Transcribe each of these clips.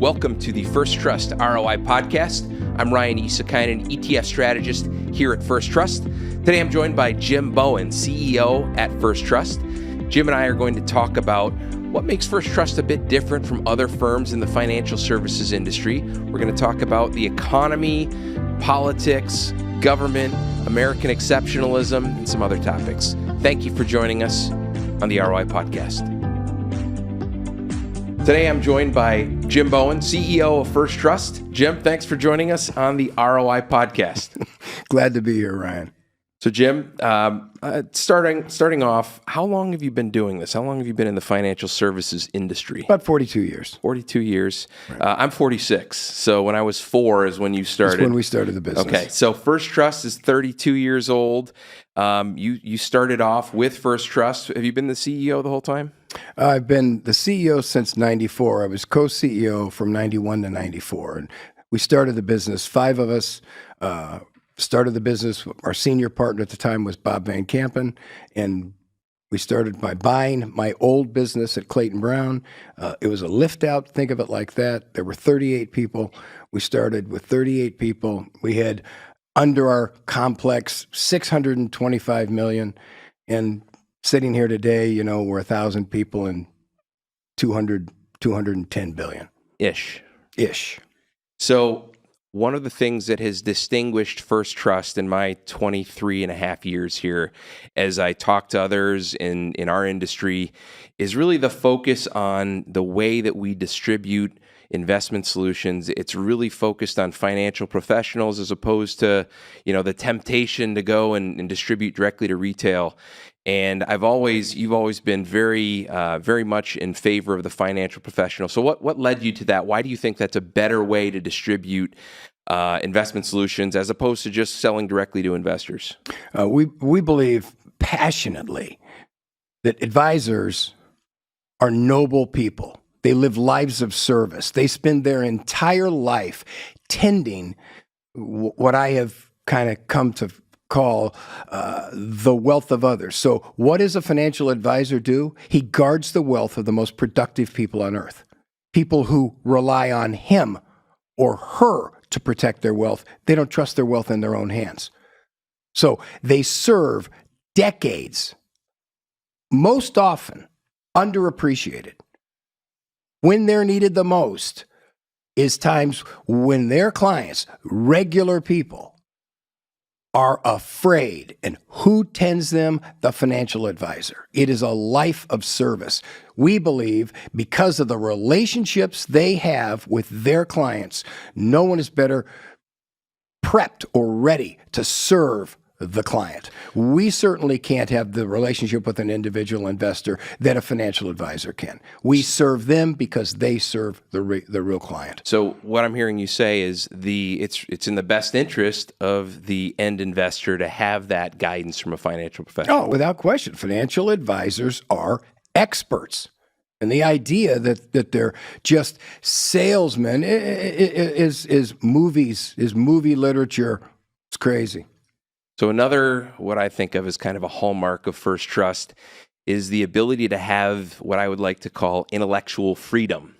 Welcome to the First Trust ROI podcast. I'm Ryan Isakainen, ETF strategist here at First Trust. Today I'm joined by Jim Bowen, CEO at First Trust. Jim and I are going to talk about what makes First Trust a bit different from other firms in the financial services industry. We're going to talk about the economy, politics, government, American exceptionalism, and some other topics. Thank you for joining us on the ROI podcast. Today I'm joined by Jim Bowen, CEO of First Trust. Jim, thanks for joining us on the ROI podcast. Glad to be here, Ryan. So Jim, starting off, how long have you been doing this? How long have you been in the financial services industry? About 42 years. 42 years. Right. I'm 46. So when I was 4 is when you started. That's when we started the business. Okay. So First Trust is 32 years old. You started off with First Trust. Have you been the CEO the whole time? I've been the CEO since 94. I was co-CEO from 91 to 94. And we started the business, 5 of us, started the business. Our senior partner at the time was Bob Van Kampen, and we started by buying my old business at Clayton Brown. It was a lift out, think of it like that. There were 38 people. We started with 38 people. We had under our complex $625 million, and sitting here today, you know, we're 1,000 people and 210 billion. Ish. So one of the things that has distinguished First Trust in my 23 and a half years here, as I talk to others in our industry, is really the focus on the way that we distribute investment solutions. It's really focused on financial professionals as opposed to, you know, the temptation to go and distribute directly to retail. And you've always been very much in favor of the financial professional. So what led you to that? Why do you think that's a better way to distribute investment solutions as opposed to just selling directly to investors? We believe passionately that advisors are noble people. They live lives of service. They spend their entire life tending what I have kind of come to call the wealth of others. So what does a financial advisor do? He guards the wealth of the most productive people on earth, people who rely on him or her to protect their wealth. They don't trust their wealth in their own hands. So they serve decades, most often underappreciated. When they're needed the most is times when their clients, regular people, are afraid. And who tends them? The financial advisor. It is a life of service. We believe because of the relationships they have with their clients, no one is better prepped or ready to serve the client. We certainly can't have the relationship with an individual investor that a financial advisor can. We serve them because they serve the real client. So what I'm hearing you say is it's in the best interest of the end investor to have that guidance from a financial professional. Oh, without question. Financial advisors are experts. And the idea that they're just salesmen is movie literature. It's crazy. So another, what I think of as kind of a hallmark of First Trust is the ability to have what I would like to call intellectual freedom.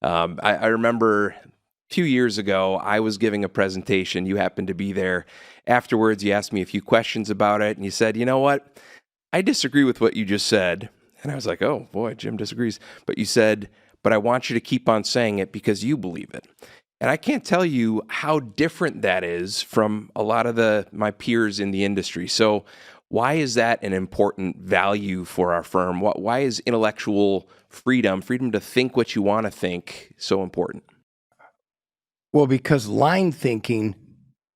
I remember a few years ago, I was giving a presentation. You happened to be there. Afterwards, you asked me a few questions about it, and you said, you know what? I disagree with what you just said. And I was like, oh, boy, Jim disagrees. But you said, but I want you to keep on saying it because you believe it. And I can't tell you how different that is from a lot of my peers in the industry. So why is that an important value for our firm? Why is intellectual freedom to think what you want to think, so important? Well, because line thinking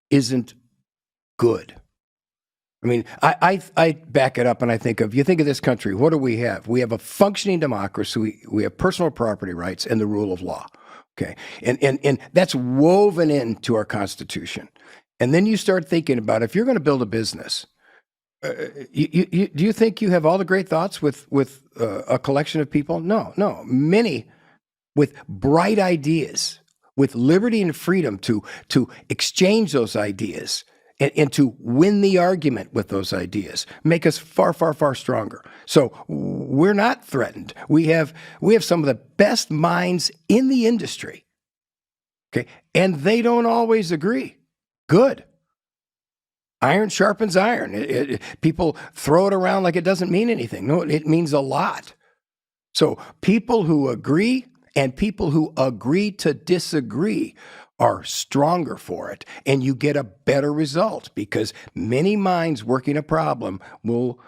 isn't good. I mean, I back it up and I think of this country, what do we have? We have a functioning democracy, we have personal property rights and the rule of law. Okay, and that's woven into our Constitution. And then you start thinking about if you're going to build a business, do you think you have all the great thoughts with a collection of people? No. Many with bright ideas, with liberty and freedom to exchange those ideas and to win the argument with those ideas, make us far, far, far stronger. So we're not threatened. We have some of the best minds in the industry Okay. And they don't always agree. Good. Iron sharpens iron. People throw it around like it doesn't mean anything. No, it means a lot. So people who agree and people who agree to disagree are stronger for it. And you get a better result because many minds working a problem will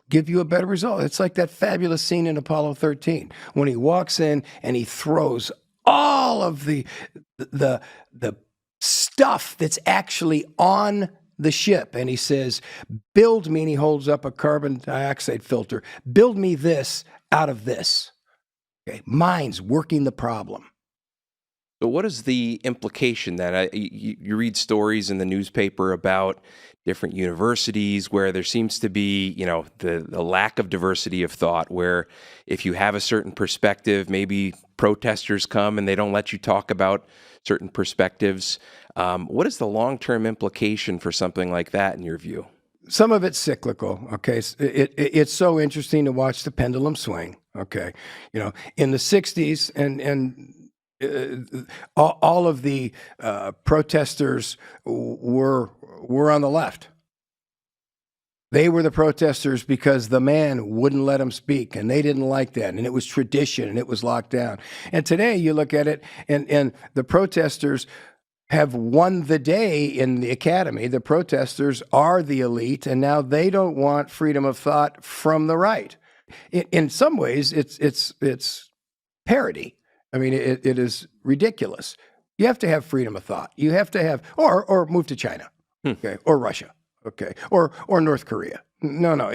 give you a better result. It's like that fabulous scene in Apollo 13 when he walks in and he throws all of the stuff that's actually on the ship. And he says, build me, and he holds up a carbon dioxide filter. Build me this out of this. Okay, minds working the problem. So what is the implication that you read stories in the newspaper about different universities where there seems to be, the lack of diversity of thought, where if you have a certain perspective, maybe protesters come and they don't let you talk about certain perspectives. What is the long-term implication for something like that in your view? Some of it's cyclical. Okay, it's so interesting to watch the pendulum swing. Okay, in the '60s and all of the protesters were on the left. They were the protesters because the man wouldn't let them speak, and they didn't like that, and it was tradition, and it was locked down. And today you look at it, and the protesters have won the day in the academy. The protesters are the elite, and now they don't want freedom of thought from the right. In some ways, it's parody. I mean, it is ridiculous. You have to have freedom of thought. You have to have, or move to China, okay, or Russia, okay, or North Korea. No,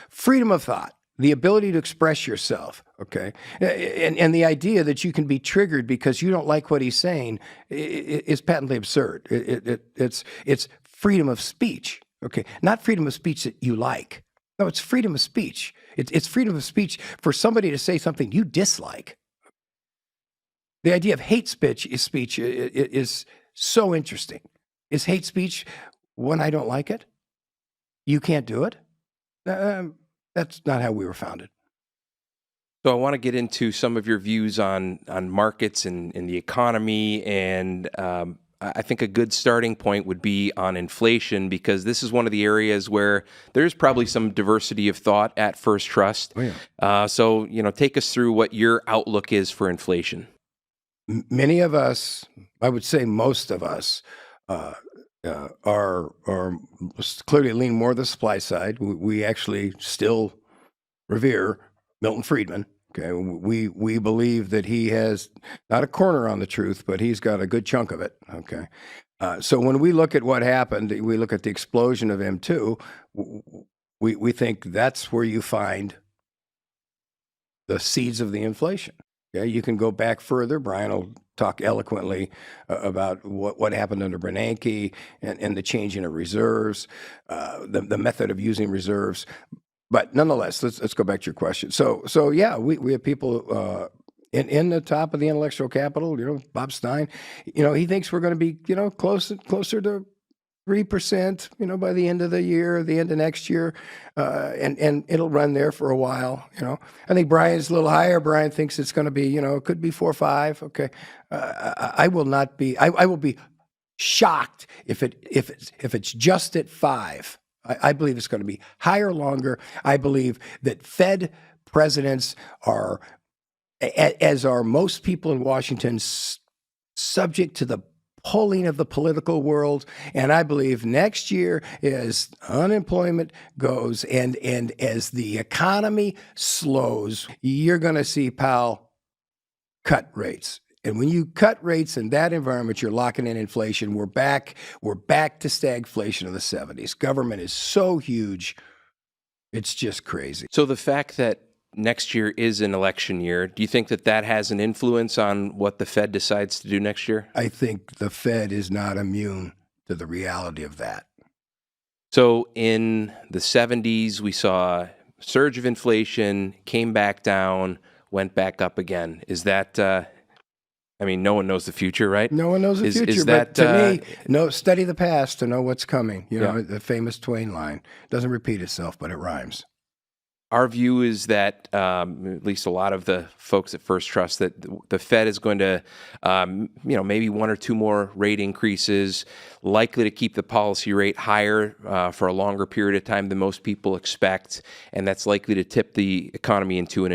freedom of thought, the ability to express yourself, okay, and the idea that you can be triggered because you don't like what he's saying is patently absurd. It's freedom of speech, okay, not freedom of speech that you like. No, it's freedom of speech. It's freedom of speech for somebody to say something you dislike. The idea of hate speech is so interesting. Is hate speech when I don't like it? You can't do it? That's not how we were founded. So I want to get into some of your views on markets and the economy, and I think a good starting point would be on inflation, because this is one of the areas where there's probably some diversity of thought at First Trust. Oh, yeah. So take us through what your outlook is for inflation. Many of us, I would say most of us, are clearly lean more the supply side. We actually still revere Milton Friedman. Okay, we believe that he has not a corner on the truth, but he's got a good chunk of it. Okay, so when we look at what happened, we look at the explosion of M2. We think that's where you find the seeds of the inflation. Okay, you can go back further. Brian will talk eloquently about what happened under Bernanke and the changing of reserves, the method of using reserves. But nonetheless, let's go back to your question. So yeah, we have people in the top of the intellectual capital. Bob Stein. He thinks we're going to be closer to 3%, by the end of the year, the end of next year, and it'll run there for a while. I think Brian's a little higher. Brian thinks it's going to be, it could be 4 or 5. Okay, I will not be. I will be shocked if it's just at 5. I believe it's going to be higher longer. I believe that Fed presidents are, as are most people in Washington, subject to the pulling of the political world. And I believe next year, as unemployment goes and as the economy slows, you're going to see Powell cut rates. And when you cut rates in that environment, you're locking in inflation. We're back to stagflation of the 70s. Government is so huge, it's just crazy. So the fact that next year is an election year, do you think that has an influence on what the Fed decides to do next year? I think the Fed is not immune to the reality of that. So in the 70s, we saw a surge of inflation, came back down, went back up again. Is that, no one knows the future, right? No one knows the future, is that, but to me, study the past to know what's coming. The famous Twain line. Doesn't repeat itself, but it rhymes. our view is that at least a lot of the folks at First Trust, that the Fed is going to, maybe one or two more rate increases, likely to keep the policy rate higher for a longer period of time than most people expect, and that's likely to tip the economy into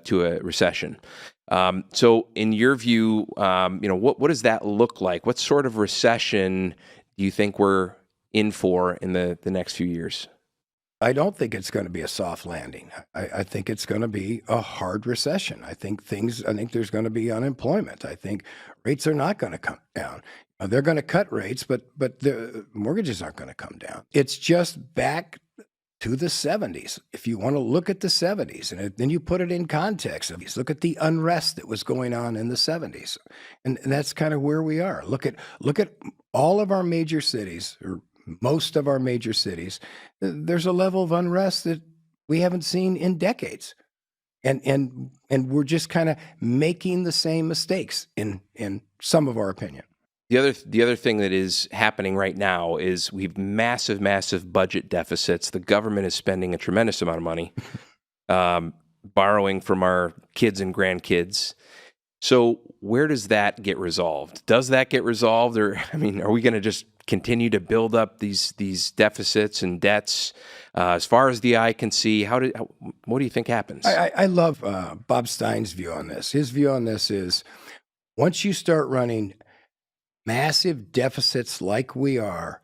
to a recession. So, in your view, what does that look like? What sort of recession do you think we're in for in the next few years? I don't think it's going to be a soft landing. I think it's going to be a hard recession. I think there's going to be unemployment. I think rates are not going to come down. They're going to cut rates, but the mortgages aren't going to come down. It's just back to the 70s. If you want to look at the 70s, and then you put it in context, look at the unrest that was going on in the 70s. And that's kind of where we are. Look at all of our major cities, or most of our major cities. There's a level of unrest that we haven't seen in decades. And we're just kind of making the same mistakes in some of our opinion. The other thing that is happening right now is we've massive budget deficits. The government is spending a tremendous amount of money, borrowing from our kids and grandkids. So where does that get resolved? Does that get resolved, or are we going to just continue to build up these deficits and debts as far as the eye can see? What do you think happens? I love Bob Stein's view on this. His view on this is, once you start running massive deficits like we are,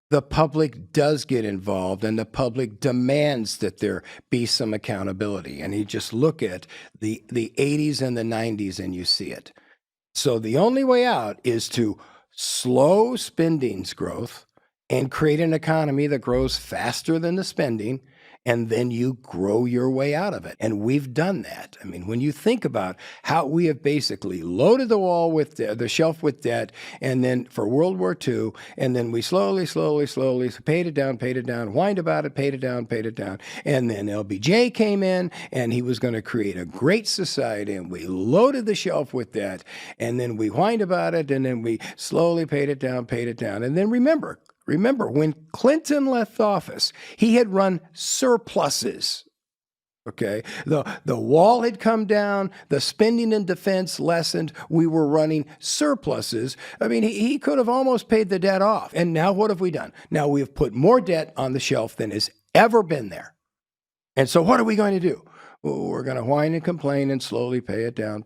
the public does get involved, and the public demands that there be some accountability. And you just look at the 80s and the 90s and you see it. So the only way out is to slow spending's growth and create an economy that grows faster than the spending, and then you grow your way out of it. And we've done that. When you think about how we have basically loaded the wall with the shelf with debt, and then for World War II, and then we slowly paid it down, whined about it, paid it down. And then LBJ came in, and he was going to create a great society, and we loaded the shelf with debt, and then we whined about it, and then we slowly paid it down. And then remember, when Clinton left office, he had run surpluses. Okay, the wall had come down, the spending in defense lessened, we were running surpluses. He could have almost paid the debt off. And now what have we done? Now we have put more debt on the shelf than has ever been there. And so what are we going to do? Well, we're going to whine and complain and slowly pay it down,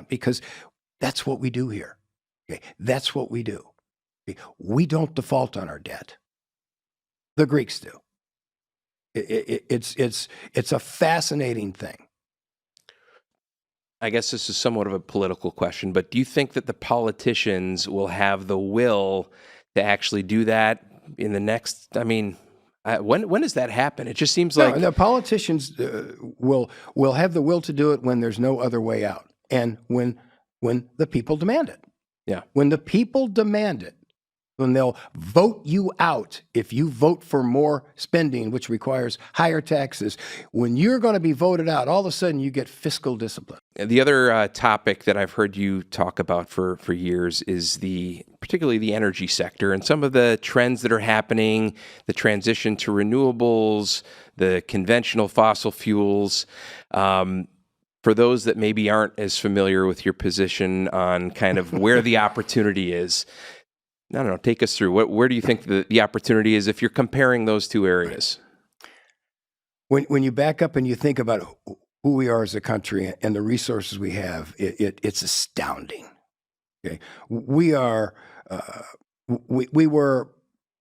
because that's what we do here. Okay, that's what we do. We don't default on our debt. The Greeks do. It's a fascinating thing. I guess this is somewhat of a political question, but do you think that the politicians will have the will to actually do that in the next? When does that happen? It just seems like the politicians will have the will to do it when there's no other way out, and when the people demand it. Yeah, when the people demand it. When they'll vote you out if you vote for more spending, which requires higher taxes. When you're going to be voted out, all of a sudden you get fiscal discipline. The other topic that I've heard you talk about for years is particularly the energy sector and some of the trends that are happening, the transition to renewables, the conventional fossil fuels. For those that maybe aren't as familiar with your position on kind of where the opportunity is, I don't know, take us through. Where do you think the opportunity is if you're comparing those two areas? When you back up and you think about who we are as a country and the resources we have, it's astounding. Okay, we were,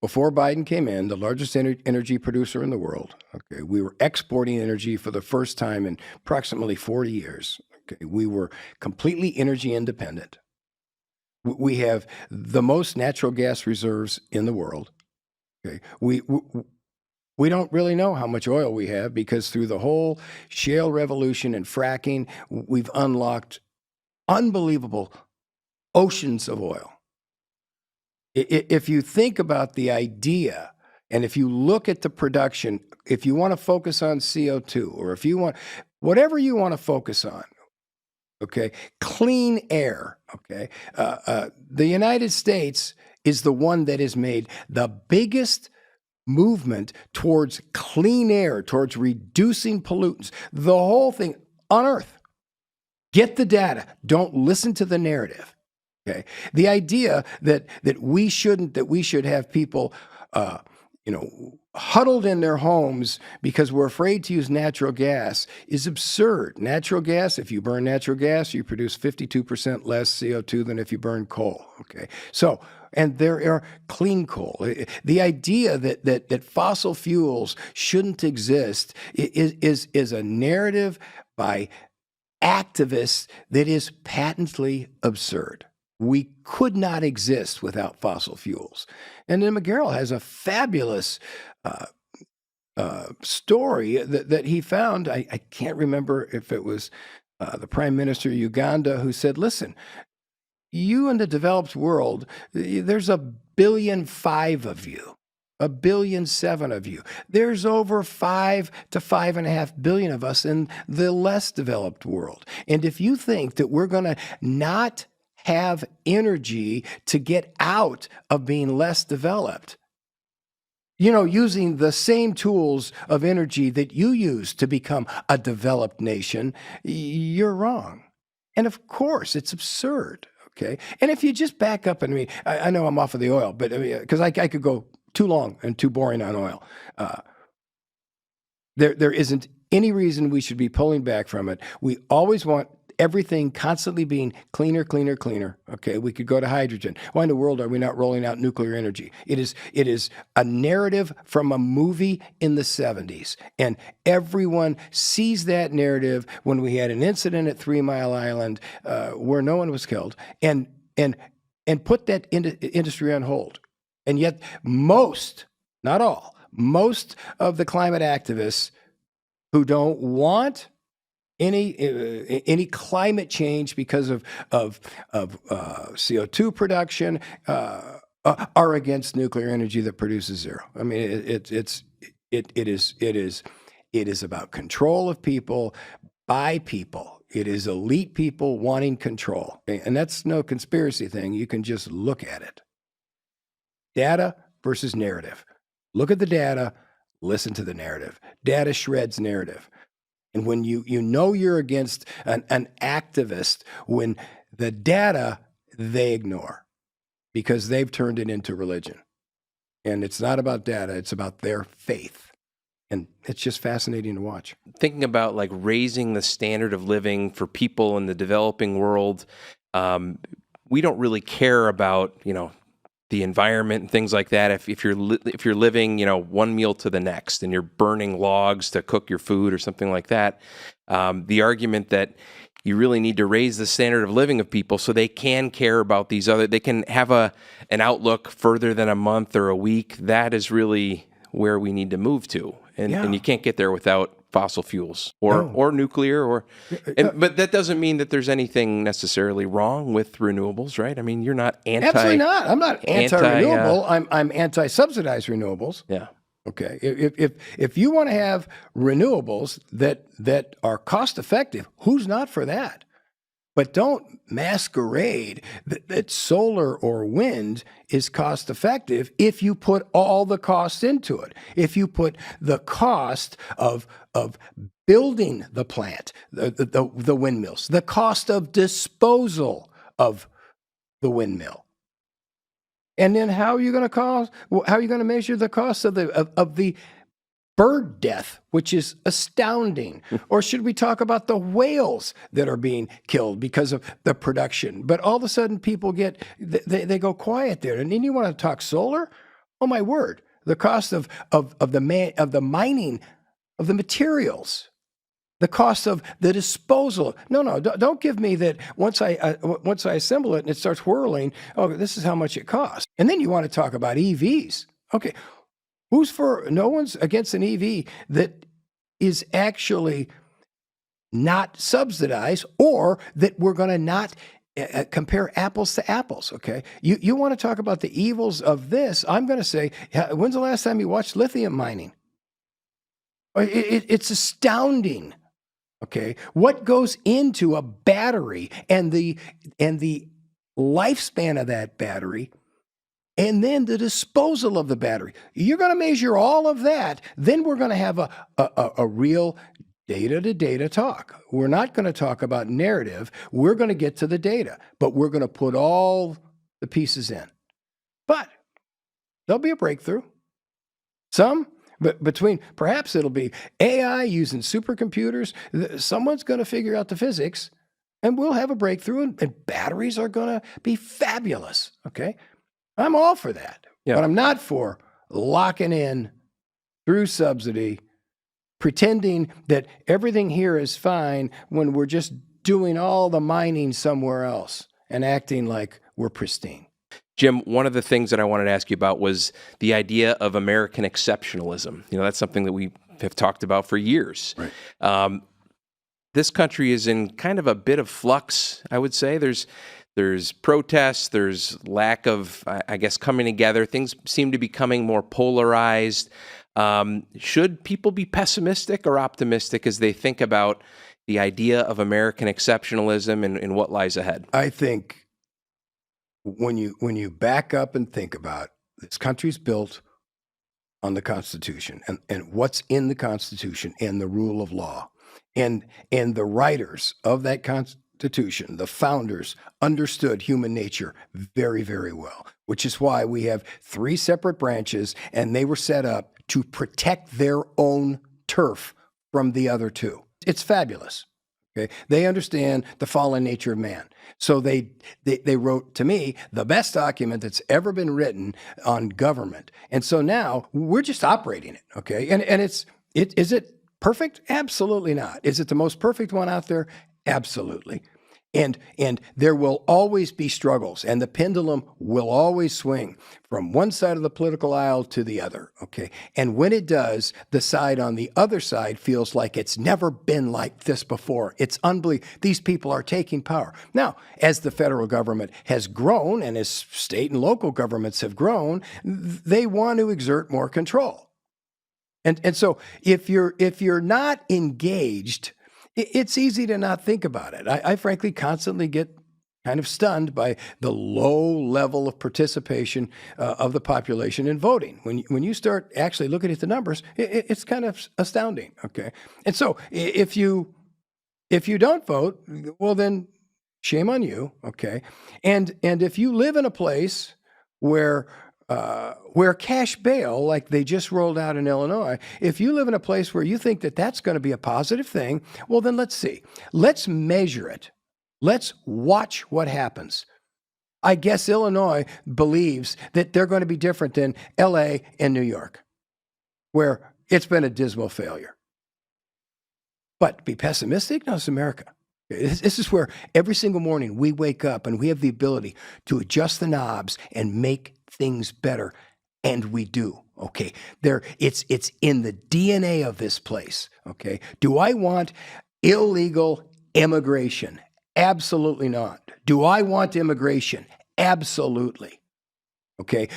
before Biden came in, the largest energy producer in the world. Okay, we were exporting energy for the first time in approximately 40 years. Okay, we were completely energy independent. We have the most natural gas reserves in the world. Okay, we don't really know how much oil we have, because through the whole shale revolution and fracking, we've unlocked unbelievable oceans of oil. If you think about the idea, and if you look at the production, if you want to focus on CO2, or if you want, whatever you want to focus on, okay, clean air, okay, the United States is the one that has made the biggest movement towards clean air, towards reducing pollutants, the whole thing on Earth. Get the data. Don't listen to the narrative. Okay. The idea that we should have people, huddled in their homes because we're afraid to use natural gas is absurd. Natural gas, if you burn natural gas, you produce 52% less CO2 than if you burn coal. Okay. So, and there are clean coal. The idea that fossil fuels shouldn't exist is a narrative by activists that is patently absurd. We could not exist without fossil fuels. And then McGarrell has a fabulous story that he found. I can't remember if it was the Prime Minister of Uganda who said, listen, you in the developed world, there's 1.5 billion of you. 1.7 billion of you. There's over 5 to 5.5 billion of us in the less developed world. And if you think that we're going to not have energy to get out of being less developed, using the same tools of energy that you use to become a developed nation, you're wrong. And of course, it's absurd. Okay. And if you just back up, I know I'm off of the oil, but because I could go too long and too boring on oil. There isn't any reason we should be pulling back from it. We always want everything constantly being cleaner, cleaner, cleaner. Okay, we could go to hydrogen. Why in the world are we not rolling out nuclear energy? It is a narrative from a movie in the 70s, and everyone sees that narrative when we had an incident at 3 Mile Island where no one was killed, and put that industry on hold. And yet most, not all, most of the climate activists who don't want any climate change because of CO2 production are against nuclear energy that produces zero. I mean, it is about control of people by people. It is elite people wanting control, and that's no conspiracy thing. You can just look at it. Data versus narrative. Look at the data, listen to the narrative. Data shreds narrative. And when you're against an activist, when the data they ignore because they've turned it into religion. And it's not about data, it's about their faith. And it's just fascinating to watch. Thinking about like raising the standard of living for people in the developing world, we don't really care about, the environment and things like that. If you're living, one meal to the next and you're burning logs to cook your food or something like that, the argument that you really need to raise the standard of living of people so they can care about they can have an outlook further than a month or a week. That is really where we need to move to. And you can't get there without fossil fuels or nuclear but that doesn't mean that there's anything necessarily wrong with renewables, right? I mean, you're not anti. Absolutely not. I'm not anti-renewable. I'm anti-subsidized renewables. Yeah. Okay. If you want to have renewables that are cost effective, who's not for that? But don't masquerade that solar or wind is cost effective if you put all the costs into it. If you put the cost of building the plant, the windmills, the cost of disposal of the windmill. And then how are you going to measure the cost of the bird death, which is astounding? Or should we talk about the whales that are being killed because of the production? But all of a sudden people they go quiet there. And then you want to talk solar? Oh my word. The cost of the mining of the materials, the cost of the disposal. No, don't give me that once I assemble it and it starts whirling, oh, this is how much it costs. And then you want to talk about EVs. Okay. No one's against an EV that is actually not subsidized, or that we're going to not compare apples to apples, okay? You want to talk about the evils of this, I'm going to say, when's the last time you watched lithium mining? It's astounding, okay? What goes into a battery and the lifespan of that battery and then the disposal of the battery. You're going to measure all of that. Then we're going to have a real data-to-data talk. We're not going to talk about narrative. We're going to get to the data, but we're going to put all the pieces in. But there'll be a breakthrough. Some, but perhaps it'll be AI using supercomputers. Someone's going to figure out the physics, and we'll have a breakthrough, and batteries are going to be fabulous, okay? I'm all for that, but I'm not for locking in through subsidy, pretending that everything here is fine when we're just doing all the mining somewhere else and acting like we're pristine. Jim, one of the things that I wanted to ask you about was the idea of American exceptionalism. That's something that we have talked about for years. Right. This country is in kind of a bit of flux, I would say. There's protests, there's lack of, I guess, coming together. Things seem to be becoming more polarized. Should people be pessimistic or optimistic as they think about the idea of American exceptionalism and what lies ahead? I think when you back up and think about this country's built on the Constitution and what's in the Constitution and the rule of law, and the writers of that Constitution, the founders, understood human nature very, very well, which is why we have 3 separate branches, and they were set up to protect their own turf from the other 2. It's fabulous. Okay, they understand the fallen nature of man. So they wrote, to me, the best document that's ever been written on government. And so now we're just operating it. Okay, and is it perfect? Absolutely not. Is it the most perfect one out there? Absolutely. And there will always be struggles, and the pendulum will always swing from one side of the political aisle to the other, okay? And when it does, the side on the other side feels like it's never been like this before. It's unbelievable. These people are taking power. Now, as the federal government has grown and as state and local governments have grown, they want to exert more control. And so if you're not engaged, it's easy to not think about it. I frankly constantly get kind of stunned by the low level of participation of the population in voting. When you start actually looking at the numbers, it's kind of astounding. Okay, and so if you don't vote, well then shame on you. Okay, and if you live in a place where cash bail, like they just rolled out in Illinois, if you live in a place where you think that that's going to be a positive thing, well, then let's see. Let's measure it. Let's watch what happens. I guess Illinois believes that they're going to be different than LA and New York, where it's been a dismal failure. But be pessimistic? No, it's America. This is where every single morning we wake up and we have the ability to adjust the knobs and make things better, and we do. Okay, it's in the DNA of this place. Okay, do I want illegal immigration? Absolutely not. Do I want immigration? Absolutely. Okay,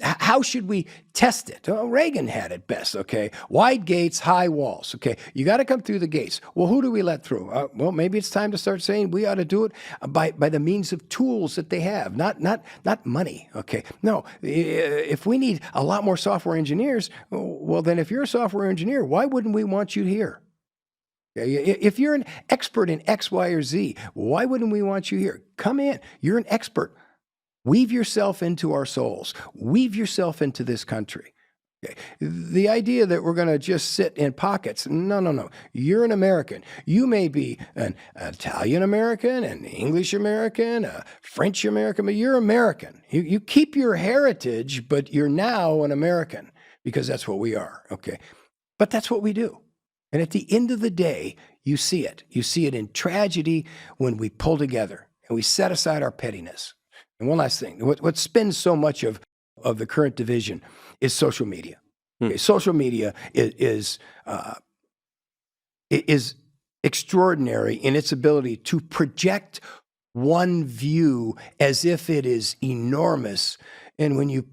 how should we test it? Oh, Reagan had it best, okay? Wide gates, high walls, okay? You got to come through the gates. Well, who do we let through? Well, maybe it's time to start saying we ought to do it by the means of tools that they have, not money, okay? No, if we need a lot more software engineers, well, then if you're a software engineer, why wouldn't we want you here? If you're an expert in X, Y, or Z, why wouldn't we want you here? Come in. You're an expert. Weave yourself into our souls. Weave yourself into this country. Okay. The idea that we're going to just sit in pockets, no. You're an American. You may be an Italian American, an English American, a French American, but you're American. You keep your heritage, but you're now an American because that's what we are. Okay. But that's what we do. And at the end of the day, you see it. You see it in tragedy when we pull together and we set aside our pettiness. And one last thing, what spins so much of the current division is social media. Okay, social media is extraordinary in its ability to project one view as if it is enormous. And when you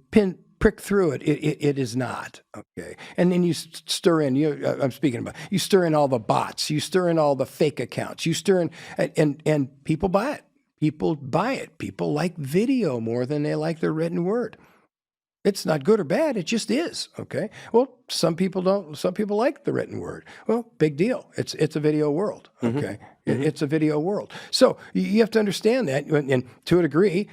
prick through it, it is not. Okay, and then you stir in. You stir in all the bots. You stir in all the fake accounts. You stir in, and people buy it. people buy it. People like video more than they like the written word. It's not good or bad. It just is. Okay. Well, some people don't. Some people like the written word. Well, big deal. It's a video world. Okay. It's a video world. So you have to understand that, and to a degree,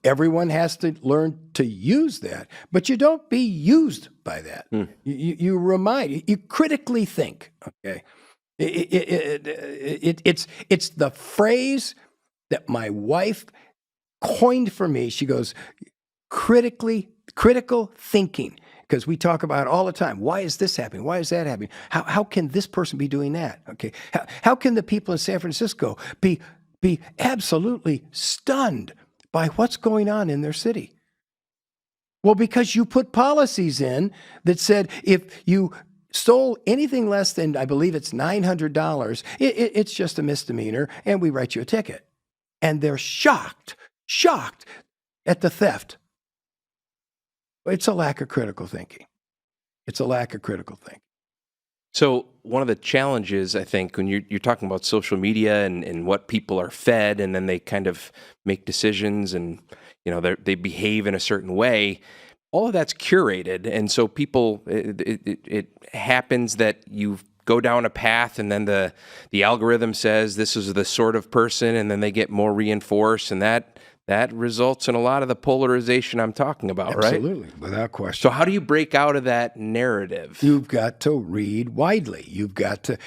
everyone has to learn to use that. But you don't be used by that. You critically think. Okay. It's the phrase that my wife coined for me. She goes, critical thinking, because we talk about it all the time. Why is this happening? Why is that happening? How can this person be doing that? Okay. How can the people in San Francisco be absolutely stunned by what's going on in their city? Well, because you put policies in that said if you stole anything less than, I believe it's $900, it's just a misdemeanor, and we write you a ticket. And they're shocked at the theft. It's a lack of critical thinking. So one of the challenges, I think, when you're talking about social media and what people are fed, and then they kind of make decisions, and they behave in a certain way, all of that's curated, and so people, it happens that you go down a path, and then the algorithm says this is the sort of person, and then they get more reinforced, and that results in a lot of the polarization I'm talking about, right? Absolutely, without question. So how do you break out of that narrative? You've got to read widely. You've got to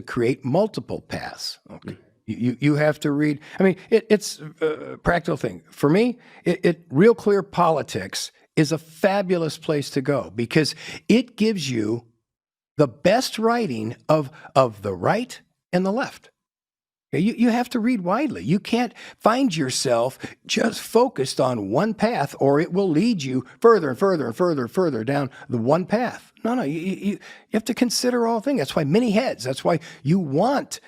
create multiple paths. Okay. You have to read. I mean, it's a practical thing. For me, Real Clear Politics is a fabulous place to go because it gives you the best writing of the right and the left. You have to read widely. You can't find yourself just focused on one path, or it will lead you further and further and further and further down the one path. No, you have to consider all things. That's why many heads. That's why you want,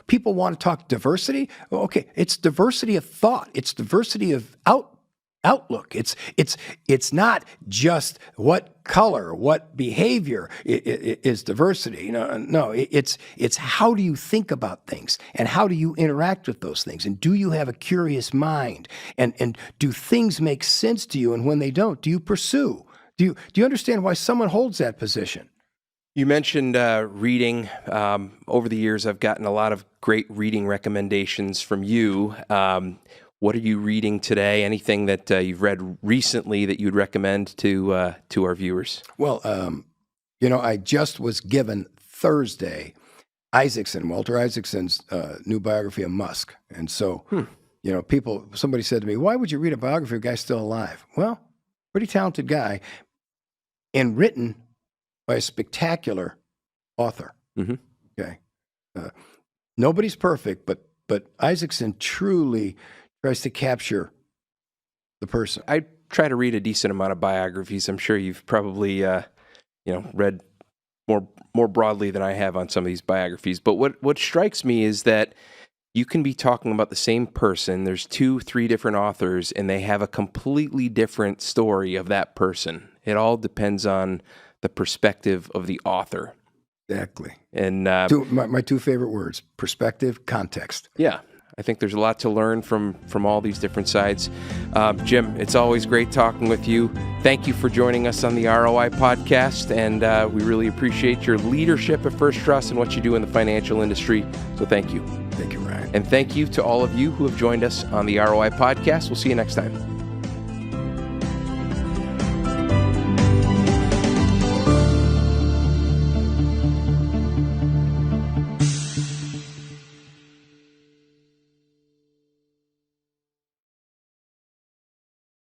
people want to talk diversity. Okay, it's diversity of thought. It's diversity of outlook. It's not just what color, what behavior is diversity. No, it's how do you think about things, and how do you interact with those things, and do you have a curious mind, and do things make sense to you, and when they don't, do you pursue? Do you understand why someone holds that position? You mentioned reading. Over the years, I've gotten a lot of great reading recommendations from you. What are you reading today? Anything that you've read recently that you'd recommend to our viewers? Well, I just was given Thursday Walter Isaacson's new biography of Musk. And so, somebody said to me, why would you read a biography of a guy still alive? Well, pretty talented guy, and written by a spectacular author. Mm-hmm. Okay. Nobody's perfect, but Isaacson truly tries to capture the person. I try to read a decent amount of biographies. I'm sure you've probably, read more broadly than I have on some of these biographies. But what strikes me is that you can be talking about the same person. There's 2-3 different authors, and they have a completely different story of that person. It all depends on the perspective of the author. Exactly. And my two favorite words: perspective, context. Yeah. I think there's a lot to learn from all these different sides. Jim, it's always great talking with you. Thank you for joining us on the ROI podcast, and we really appreciate your leadership at First Trust and what you do in the financial industry. So thank you. Thank you, Ryan. And thank you to all of you who have joined us on the ROI podcast. We'll see you next time.